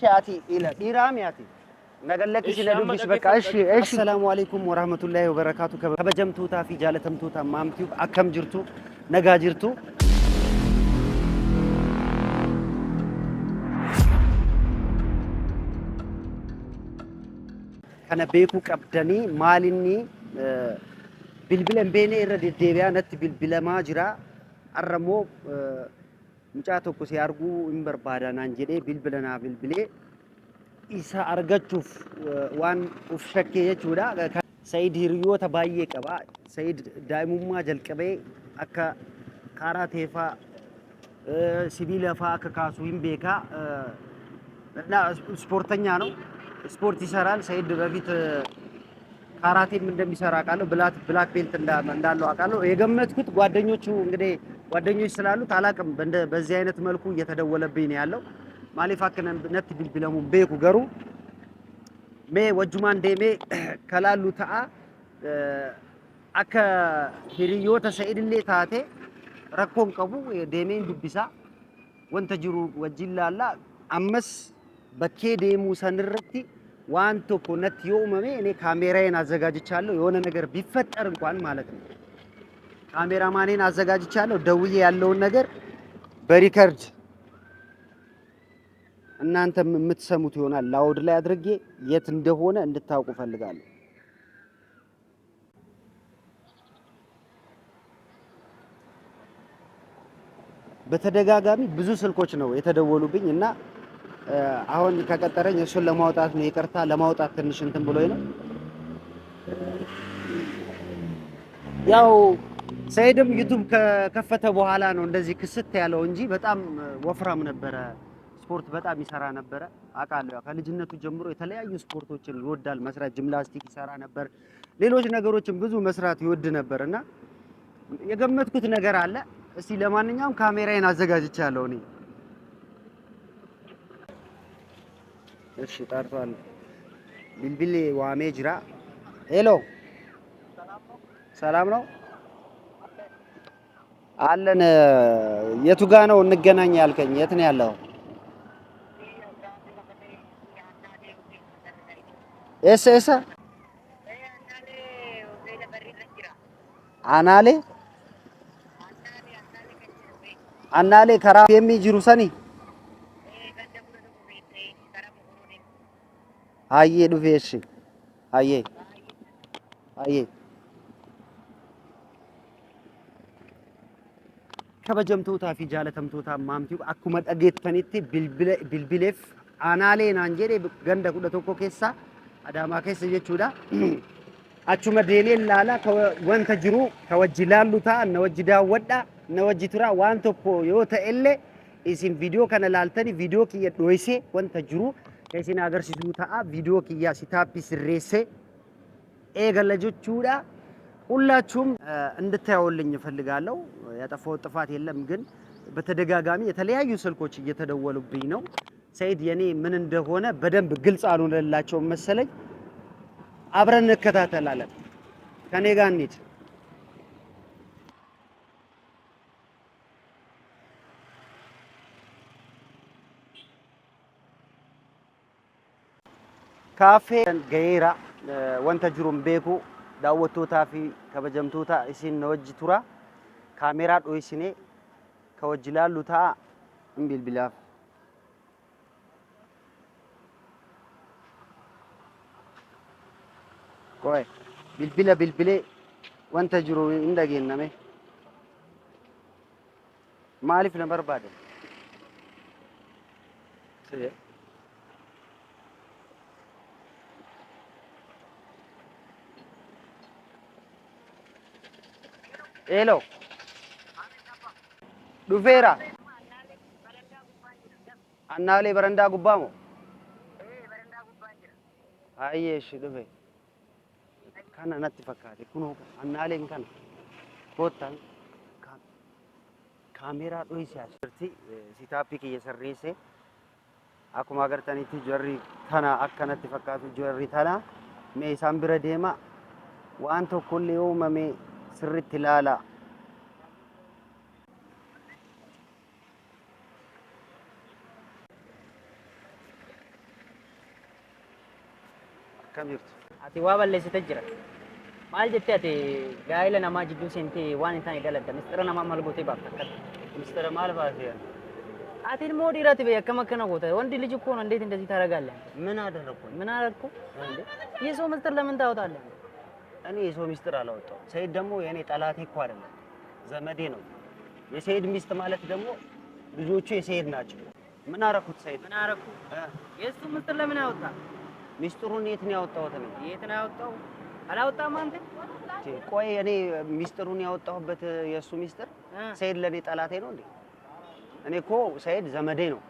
شاتي إلى إيرام ياتي نقول لك إيش ندوبش بك إيش السلام عليكم ورحمة الله وبركاته كبجمتوتا في جالتمتوتا مامتيو أكم جرتو نجا جرتو كان بيكو كبدني مالني بالبلن بيني إرد الدبيانات بالبلا ما جرا الرمو مجاتو كسي أرجو إمبر بادان أنجلي بالبلنا بالبلي إسا أرجتشوف وان وفشكي يجودا سيد هيريو تبايي كبا سيد دائما ما جل كبي أكا كاراتي فا سبيلا فا أكا كاسوين بيكا لا سبورتنيانو سبورتي سرال سيد بفيت ካራቴ እንደሚሰራ አውቃለሁ ብላክ ቤልት እንዳለው አውቃለሁ የገመትኩት ጓደኞች ስላሉት አላቅም በዚህ አይነት መልኩ እየተደወለብኝ ነው ያለው ማሊፋከነ ነት ቢልቢለሙ ቤኩ ገሩ ሜ ወጁማን ዴሜ ከላሉ ተአ አከ ሂሪዮተ ሰኢድሌ ታቴ ረኮን ቀቡ ዴሜን ዱቢሳ ወንተ ጅሩ ወጅላላ አመስ በኬ ዴሙ ሰንርቲ ዋን ቶኮ ነት የኡመሜ እኔ ካሜራዬን አዘጋጅቻለሁ የሆነ ነገር ቢፈጠር እንኳን ማለት ነው ካሜራማኔን አዘጋጅቻለሁ ደውዬ ያለውን ነገር በሪከርድ እናንተም የምትሰሙት ይሆናል ላውድ ላይ አድርጌ የት እንደሆነ እንድታውቁ ፈልጋለሁ በተደጋጋሚ ብዙ ስልኮች ነው የተደወሉብኝ እና አሁን ከቀጠረኝ እሱን ለማውጣት ነው ይቅርታ ለማውጣት ትንሽ እንትን ብሎኝ ነው ያው ሰይድም ዩቲዩብ ከከፈተ በኋላ ነው እንደዚህ ክስት ያለው እንጂ በጣም ወፍራም ነበረ ስፖርት በጣም ይሰራ ነበረ አውቃለሁ ያው ከልጅነቱ ጀምሮ የተለያዩ ስፖርቶችን ይወዳል መስራት ጂምናስቲክ ይሰራ ነበር ሌሎች ነገሮችን ብዙ መስራት ይወድ ነበርና የገመትኩት ነገር አለ እስቲ ለማንኛውም ካሜራዬን አዘጋጅቻለሁ እኔ እሺ ጣርቷል ቢልቢል ዋሜ ጅራ ሄሎ ሰላም ነው አለን የቱ ጋ ነው እንገናኝ ያልከኝ የት ነው ያለው ኤስ አናሌ አናሌ ከራ የሚጅሩ ሰኒ አዬ ዱፌሽ አዬ kabajamtoota fi jaalatamtoota maamtii akkuma dhageettanitti bilbileef aanaalee naan jedhe ganda 11 keessa adaamaa keessa jechuudha achuma deemee laala wanta jiru ka wajji laallu ta'a na wajji daawwadha na wajji tura waan tokko yoo ta'ellee isin viidiyoo kana laaltani viidiyoo kiyya dhoysee wanta jiru isin agarsiisuu ta'a viidiyoo kiyya sitaappii sirreessee eegalla jechuudha ሁላችሁም እንድታዩልኝ እፈልጋለሁ ያጠፋው ጥፋት የለም ግን በተደጋጋሚ የተለያዩ ስልኮች እየተደወሉብኝ ነው ሰይድ የኔ ምን እንደሆነ በደንብ ግልጽ አልሆነላቸው መሰለኝ አብረን እንከታተላለን ከኔ ጋር እንሂድ ካፌ ገይራ ወንተ ጅሩም ቤኩ daawwattootaa fi kabajamtoota isin wajji tura kaameraa dhoysine ka wajji laallu ta'a bilbilaaf qoy bilbilee wanta jiru hin dhageenyame maaliif na barbaade Hello. Dufeera. Annaalee barandaa gubbaa moo? Barandaa gubbaa jira. Ayyeesh dhufe. Kana natti fakkaate kunoo annaaleen kana. Koottan kaameraa dhoysee asirratti sitaappii kiyya sirreessee akkuma agartanitti jarri kana akkanatti fakkaatu jarri tana mee isaan bira deema waan tokkollee uumame sirritti ilaala akkamiirtu ati waa balleessite jira maal jettee ati gaa'ela namaa jidduu seentee waan hin taane daladda mistira namaa maal gootee baafta akkana mistira maal baatee ati ilmoo dhiiraati bee akkam akkana goota wandi ልጅ እኮ ነው እንዴት እንደዚህ ታደርጋለህ ምን አደረኩ ምን አደረኩ እንዴ የሰው ምስጢር ለምን ታወጣለህ እኔ የሰው ምስጢር አላወጣው ሰይድ ደግሞ የኔ ጠላቴ እኮ አይደለም ዘመዴ ነው የሰይድ ሚስት ማለት ደግሞ ልጆቹ የሰይድ ናቸው ምን አረኩት ሰይድ ምን አረኩ የሱ ምስጢር ለምን አወጣ ሚስጥሩን የት ነው ያወጣሁት ነው የት ነው ያወጣው አላወጣም አንተ ቆይ እኔ ሚስጥሩን ያወጣሁበት የሱ ሚስጥር ሰይድ ለኔ ጠላቴ ነው እንዴ እኔ እኮ ሰይድ ዘመዴ ነው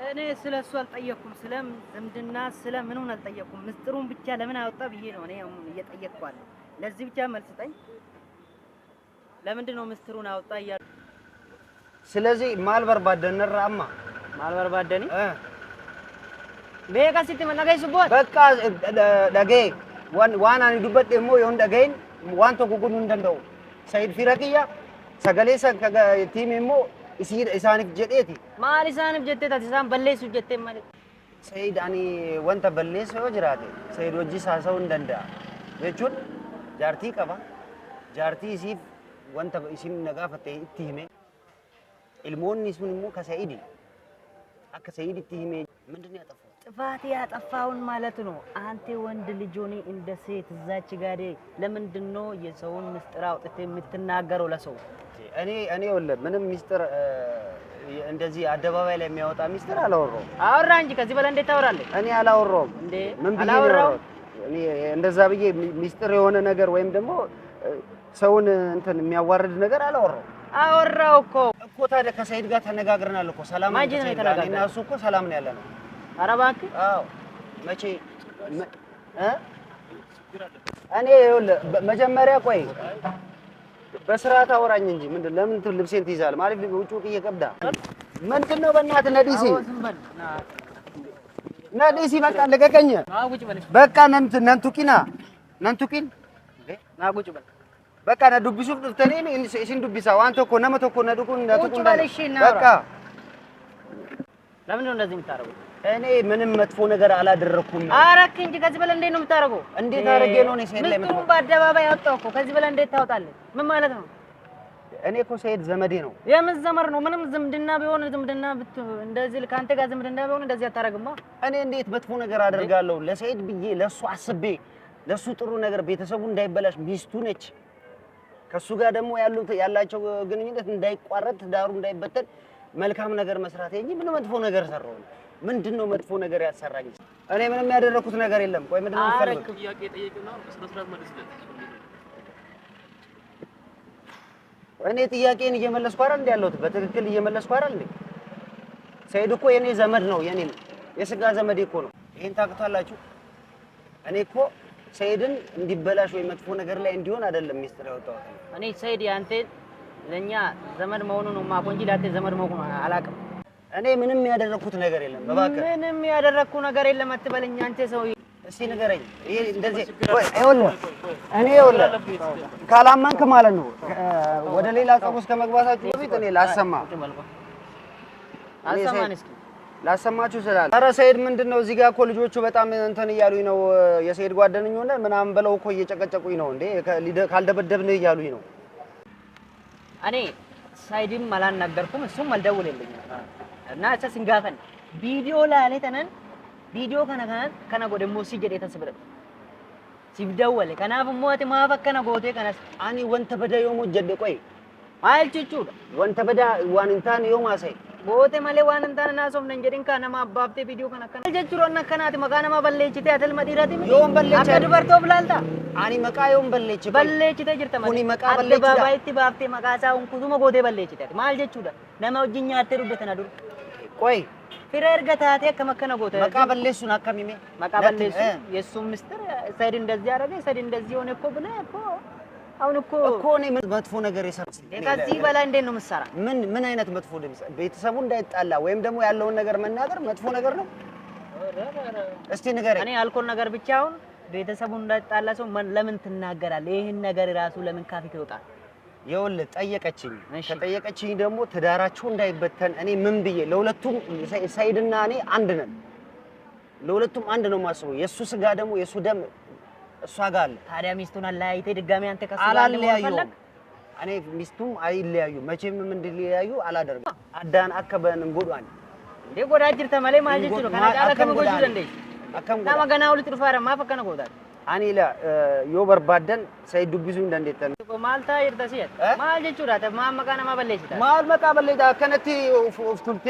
እኔ ስለሱ አልጠየቅኩም ስለም ዝምድና ስለምኑን አልጠየቅኩም ምስጢሩን ብቻ ለምን አወጣ ብዬ ነው እኔ እየጠየቅኳል ለዚህ ብቻ መልስ ጠኝ ለምንድን ነው ምስጢሩን አወጣ ይያል ስለዚህ ማልበርባደን ነራማ ማልበርባደኒ ቤካ ሲቲ መናገይ ሱቦት በቃ ደገ ዋን አኒ ዱበት ደሞ ይሁን ደገይን ዋን ተጉጉኑ እንደንደው ሰይድ ፊረቂያ ሰገሌ ቲሚሞ ኢሳኒፍ ጀዴቲ ማል ኢሳኒፍ ጀዴታ ኢሳን በሌሱ ጀቴ ማለት ሰይድ አኒ ወንተ በሌሱ ጅራቴ ሰይድ ወጂ ሳሰው እንደንዳ የቹን ጃርቲ ቀባ ጃርቲ ሲፍ ወንተ ኢሲም ነጋፈቴ ኢቲሂሜ ኢልሞኒ ሱንሞ ከሰይድ አከ ሰይድ ኢቲሂሜ ምንድነው ያጠፋው ጥፋት ያጠፋውን ማለት ነው አንተ ወንድ ልጆኒ እንደ ሴት እዛች ጋር ለምንድነው የሰውን ምስጢር አውጥተህ የምትናገረው ለሰው እኔ ወለ ምንም ምስጢር እንደዚህ አደባባይ ላይ የሚያወጣ ምስጢር አላወራው አወራ እንጂ ከዚህ በላይ እንዴት ታወራለህ እኔ አላወራውም እንዴ ምን አላወራው እኔ እንደዛ ብዬ ምስጢር የሆነ ነገር ወይም ደግሞ ሰውን እንትን የሚያዋርድ ነገር አላወራው አወራው እኮ ታዲያ ከሰይድ ጋር ተነጋግረናል እኮ ሰላም ነው እና እሱ እኮ ሰላም ነው ያለነው ኧረ እባክህ አዎ መቼ እኔ ይኸውልህ መጀመሪያ ቆይ በስርዓት አወራኝ እንጂ ምንድን ለምን ልብሴን ትይዛለህ ማለት ውጪ እየቀብዳ ምንድነው በእናትህ ነዲሲ በቃ ለቀቀኝ በቃ ነንቱቂና ናጉጭ በቃ ነዱብሱ ፍተኔ እሺን ዱብሳ ዋንተ እኮ ነመቶ እኮ ነዱቁን በቃ ለምን ነው እንደዚህ የምታረገው እኔ ምንም መጥፎ ነገር አላደረኩም አረክ እንጂ ከዚህ በላይ እንዴት ነው የምታረገው እንዴት አረጌ ነው እኔ ሰይድ ላይ መጥፎ በአደባባይ አወጣው እኮ ከዚህ በላይ እንዴት ታወጣለህ ምን ማለት ነው እኔ እኮ ሰይድ ዘመዴ ነው የምን ዘመር ነው ምንም ዝምድና ቢሆን ዝምድና እንደዚህ ካንተ ጋር ዝምድና ቢሆን እንደዚህ አታረግማ እኔ እንዴት መጥፎ ነገር አደርጋለሁ ለሰይድ ብዬ ለሱ አስቤ ለሱ ጥሩ ነገር ቤተሰቡ እንዳይበላሽ ሚስቱ ነች ከሱ ጋር ደግሞ ያላቸው ግንኙነት እንዳይቋረጥ ዳሩ እንዳይበተን መልካም ነገር መስራት እንጂ ምን መጥፎ ነገር ሰራው ምንድነው መጥፎ ነገር ያሰራኝ እኔ ምንም ያደረኩት ነገር የለም ቆይ ምንድነው ፈርክ ጥያቄ ጠይቅና በስነስርዓት መልስለት እኔ ጥያቄን እየመለስኩ አይደል እንዴ ያለሁት በትክክል እየመለስኩ አይደል እንዴ ሰይድ እኮ የኔ ዘመድ ነው የኔ የስጋ ዘመዴ እኮ ነው ይሄን ታውቁታላችሁ እኔ እኮ ሰይድን እንዲበላሽ ወይ መጥፎ ነገር ላይ እንዲሆን አይደለም ሚስጥር ያወጣው እኔ ሰይድ ያንተ ለኛ ዘመድ መሆኑን ነው ማቆ እንጂ ላንተ ዘመድ መሆኑን አላውቅም እኔ ምንም ያደረኩት ነገር የለም በባከ ምንም ያደረኩ ነገር የለም አትበለኝ አንተ ሰው እስቲ ንገረኝ ይሄ እንደዚህ ይኸውልህ እኔ ይኸውልህ ካላመንክ ማለት ነው ወደ ሌላ ጸጉስ ከመግባታችሁ በፊት እኔ ላሰማችሁ ስላለ ኧረ ሰይድ ምንድነው እዚህ ጋር እኮ ልጆቹ በጣም እንትን እያሉኝ ነው የሰይድ ጓደኞች ሆነ ምናምን ብለው እኮ እየጨቀጨቁኝ ነው እንዴ ካልደበደብን እያሉኝ ነው እኔ ሰይድም አላናገርኩም እሱም አልደውልልኝም እና እቻ ሲንጋፈን ቪዲዮ ላይ ተነን ቪዲዮ ከነ ጎደሞ ሲጀደ ተስብረ ሲብደወለ ከናፍ ሞት ማፈከነ ጎቴ ከነስ አኒ ወንተ በዳዮ ሞጀደ ቆይ አይልቹቹ ወንተ በዳ ዋንንታን ዮማሰይ ጎቴ ማለ ዋንንታን ናሶም ነንጀዲን ካነማ አባብቴ ቪዲዮ ከነከነ ጀቹሮና ከናት መጋነማ በለችቴ አተል መዲራቲ ዮም በለች አከድበርቶ ብላልታ አኒ መቃ ዮም በለችቴ ጅርተ ማለ ኩኒ መቃ በለችታ ባይቲ ባብቴ መቃሳውን ኩዙመ ጎቴ በለችቴ ማል ጀቹዳ ነማ ወጅኛ አተሩበተና ዱር ቆይ ፍሬር ገታቴ ከመከነ ጎቴ መቃ በለሱን አከሚሜ መቃ በለሱ የሱም ምስጥር ሰይድ እንደዚህ አረገ ሰይድ እንደዚህ ሆነ እኮ ብለ እኮ አሁን እኮ እኔ መጥፎ ነገር ይሰራል ከዚህ በላይ እንዴት ነው መስራ ምን አይነት መጥፎ ድምጽ ቤተሰቡ እንዳይጣላ ወይም ደግሞ ያለውን ነገር መናገር መጥፎ ነገር ነው እስቲ ንገረኝ እኔ አልኮል ነገር ብቻ አሁን ቤተሰቡ እንዳይጣላ ሰው ለምን ትናገራለህ ይሄን ነገር ራሱ ለምን ካፊ ይወጣል ይኸውልህ ጠየቀችኝ ከጠየቀችኝ ደግሞ ትዳራቸው እንዳይበተን እኔ ምን ብዬ ለሁለቱም ሰይድና እኔ አንድ ነን ለሁለቱም አንድ ነው የማስበው። የሱ ስጋ ደግሞ የሱ ደም እሷ ጋር አለ። ታዲያ ሚስቱን አለያይቴ ድጋሚ አንተ ከሱ ጋር አላለያዩም። እኔ ሚስቱም አይለያዩ መቼም ምን እንድለያዩ አላደርግም። አዳን አከበን እንጎዷን እንዴ ጎዳ ጅርተ ማለ ማልጅ ነው ከናጫላ ከመጎጁ እንዴ አከም ናማ ገና ሁለት ጥፋራ ማፈከነ ጎዳ አኒላ ዮ በርባደን ሳይዱ ቢዙ እንደንደተን ማልታ ይርታ ሲያት ማልጅ ቹራተ ማመካና ማበለይታ ማል መቃ በለይታ ከነቲ ኡፍቱልቴ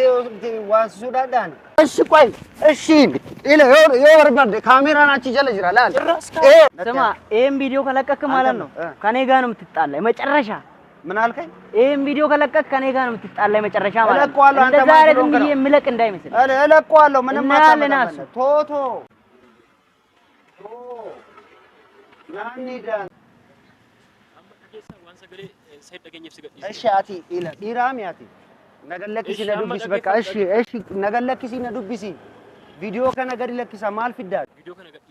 ዋሱዳዳን እሺ ቆይ እሺ ኢለ ዮ በርባደ ካሜራ ናቺ ጀለ ይራል አለ ስማ ይሄን ቪዲዮ ከለቀክ ማለት ነው ከኔ ጋር ነው የምትጣላ መጨረሻ ምን አልከኝ ይሄን ቪዲዮ ከለቀክ ከኔ ጋር ነው የምትጣላ መጨረሻ ማለት ነው እለቀዋለሁ አንተ ዛሬ ዝም ብዬ የምለቅ እንዳይመስል እለቀዋለሁ ምንም አታመጣም ቶቶ ናኒዳን እሺ አቲ ኢለ ኢራም ያቲ ነገለክሲ ነዱብስ በቃ እሺ እሺ ነገለክሲ ነዱብሲ ቪዲዮ ከነገር ለክሳ ማል ፊዳ ቪዲዮ ከነገር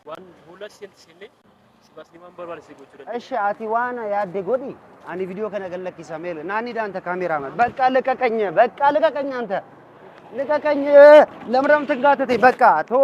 ዋን ሁለት ሴንት ሲለ ሲባስሊማን በርባል ሲጎቹ እሺ አቲ ዋና ያደ ጎዲ አኒ ቪዲዮ ከነገር ለክሳ ሜል ናኒዳን አንተ ካሜራማን በቃ ልቀቀኝ አንተ ልቀቀኝ ለምረም ትንጋተቴ በቃ ቶ